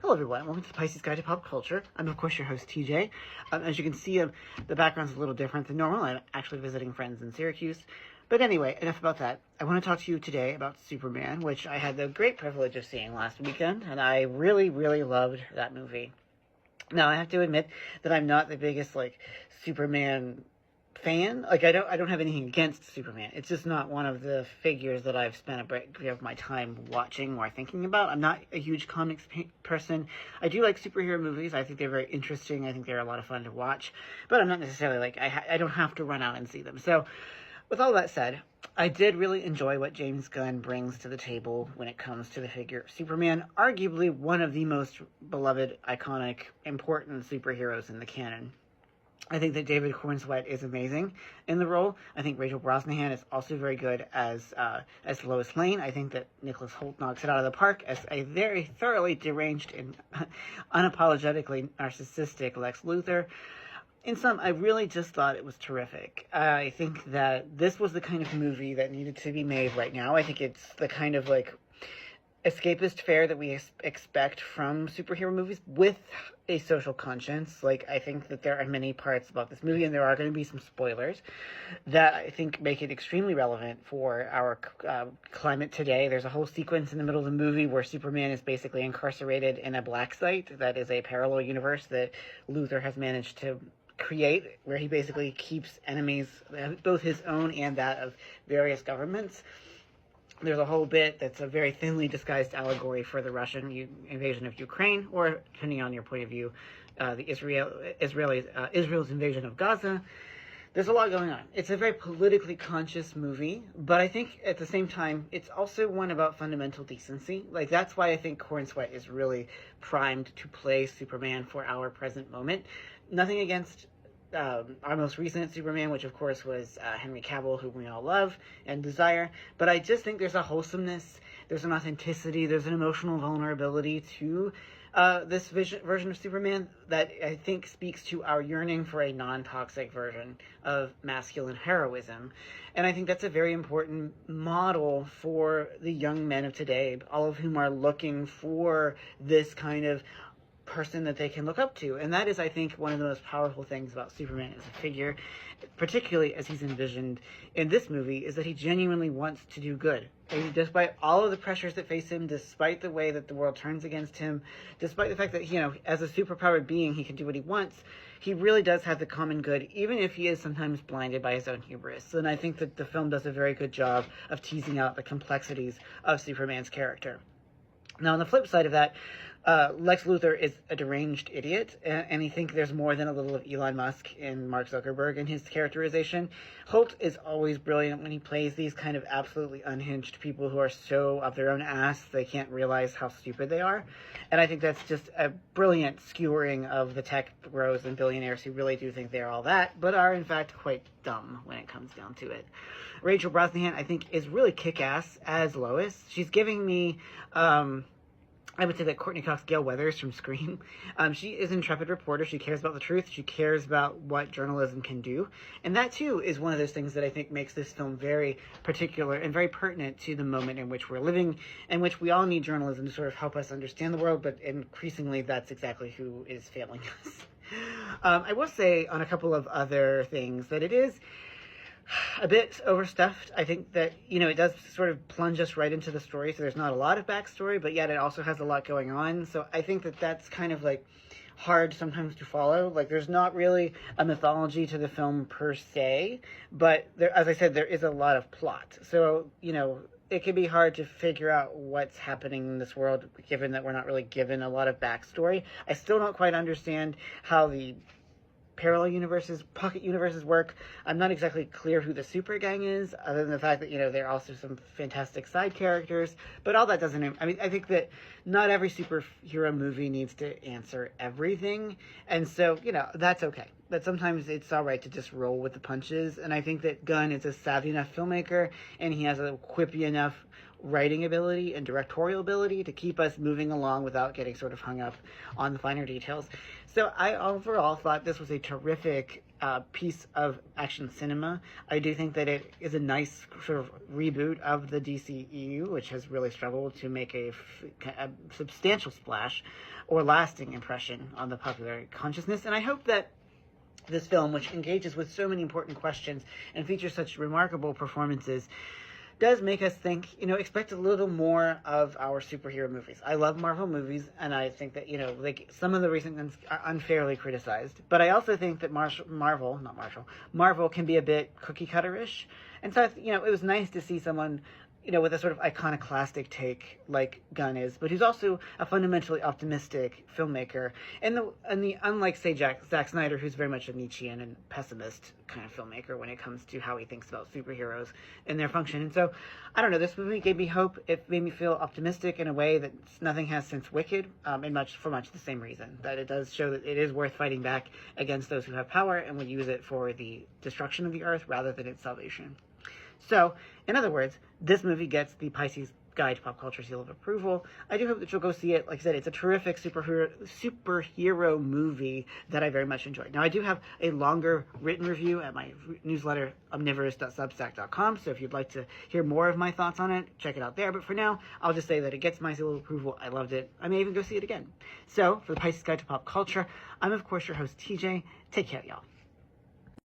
Hello everyone, welcome to the Pisces Guide to Pop Culture. I'm of course your host TJ. As you can see, the background's a little different than normal. I'm actually visiting friends in Syracuse. But anyway, enough about that. I want to talk to you today about Superman, which I had the great privilege of seeing last weekend, and I really, really loved that movie. Now, I have to admit that I'm not the biggest, Superman fan. I don't have anything against Superman. It's just not one of the figures that I've spent a great deal of my time watching or thinking about. I'm not a huge comics person. I do like superhero movies. I think they're very interesting. I think they're a lot of fun to watch. But I'm not necessarily I don't have to run out and see them. So, with all that said, I did really enjoy what James Gunn brings to the table when it comes to the figure of Superman, arguably one of the most beloved, iconic, important superheroes in the canon. I think that David Corenswet is amazing in the role. I think Rachel Brosnahan is also very good as Lois Lane. I think that Nicholas Hoult knocks it out of the park as a very thoroughly deranged and unapologetically narcissistic Lex Luthor. In sum, I really just thought it was terrific. I think that this was the kind of movie that needed to be made right now. I think it's the kind of escapist fare that we expect from superhero movies with a social conscience. I think that there are many parts about this movie, and there are going to be some spoilers, that I think make it extremely relevant for our climate today. There's a whole sequence in the middle of the movie where Superman is basically incarcerated in a black site that is a parallel universe that Luthor has managed to create, where he basically keeps enemies, both his own and that of various governments. There's a whole bit that's a very thinly disguised allegory for the Russian invasion of Ukraine, or depending on your point of view, Israel's invasion of Gaza. There's a lot going on. It's a very politically conscious movie, but I think at the same time, it's also one about fundamental decency. That's why I think Corenswet is really primed to play Superman for our present moment. Nothing against our most recent Superman, which of course was Henry Cavill, whom we all love and desire. But I just think there's a wholesomeness, there's an authenticity, there's an emotional vulnerability to this version of Superman that I think speaks to our yearning for a non-toxic version of masculine heroism. And I think that's a very important model for the young men of today, all of whom are looking for this kind of person that they can look up to. And that is, I think, one of the most powerful things about Superman as a figure, particularly as he's envisioned in this movie, is that he genuinely wants to do good. And despite all of the pressures that face him, despite the way that the world turns against him, despite the fact that, as a superpowered being, he can do what he wants, he really does have the common good, even if he is sometimes blinded by his own hubris. And I think that the film does a very good job of teasing out the complexities of Superman's character. Now, on the flip side of that, Lex Luthor is a deranged idiot, and I think there's more than a little of Elon Musk in Mark Zuckerberg in his characterization. Holt is always brilliant when he plays these kind of absolutely unhinged people who are so up their own ass they can't realize how stupid they are. And I think that's just a brilliant skewering of the tech bros and billionaires who really do think they're all that, but are in fact quite dumb when it comes down to it. Rachel Brosnahan, I think, is really kick-ass as Lois. She's giving me I would say that Courtney Cox Gale Weathers from Scream. She is an intrepid reporter. She cares about the truth. She cares about what journalism can do. And that, too, is one of those things that I think makes this film very particular and very pertinent to the moment in which we're living, in which we all need journalism to sort of help us understand the world, but increasingly that's exactly who is failing us. I will say on a couple of other things that it is a bit overstuffed. I think that, it does sort of plunge us right into the story, so there's not a lot of backstory, but yet it also has a lot going on. So I think that that's kind of hard sometimes to follow. There's not really a mythology to the film per se, but there, as I said, there is a lot of plot. So, it can be hard to figure out what's happening in this world, given that we're not really given a lot of backstory. I still don't quite understand how the parallel universes, pocket universes work. I'm not exactly clear who the super gang is, other than the fact that, there are also some fantastic side characters, but all that doesn't, I think that not every superhero movie needs to answer everything, and so, that's okay. But sometimes it's all right to just roll with the punches, and I think that Gunn is a savvy enough filmmaker, and he has a quippy enough writing ability and directorial ability to keep us moving along without getting sort of hung up on the finer details. So I overall thought this was a terrific piece of action cinema. I do think that it is a nice sort of reboot of the DCEU, which has really struggled to make a substantial splash or lasting impression on the popular consciousness. And I hope that this film, which engages with so many important questions and features such remarkable performances, does make us think, expect a little more of our superhero movies. I love Marvel movies, and I think that, like some of the recent ones are unfairly criticized. But I also think that Marvel can be a bit cookie cutter-ish. And so, it was nice to see someone, with a sort of iconoclastic take like Gunn is, but who's also a fundamentally optimistic filmmaker. And the unlike, say, Zack Snyder, who's very much a Nietzschean and pessimist kind of filmmaker when it comes to how he thinks about superheroes and their function. And so, I don't know, this movie gave me hope. It made me feel optimistic in a way that nothing has since Wicked, for much the same reason, that it does show that it is worth fighting back against those who have power and will use it for the destruction of the earth rather than its salvation. So, in other words, this movie gets the Pisces Guide to Pop Culture seal of approval. I do hope that you'll go see it. Like I said, it's a terrific superhero movie that I very much enjoyed. Now, I do have a longer written review at my newsletter, omnivorous.substack.com, so if you'd like to hear more of my thoughts on it, check it out there. But for now, I'll just say that it gets my seal of approval. I loved it. I may even go see it again. So, for the Pisces Guide to Pop Culture, I'm, of course, your host, TJ. Take care, y'all.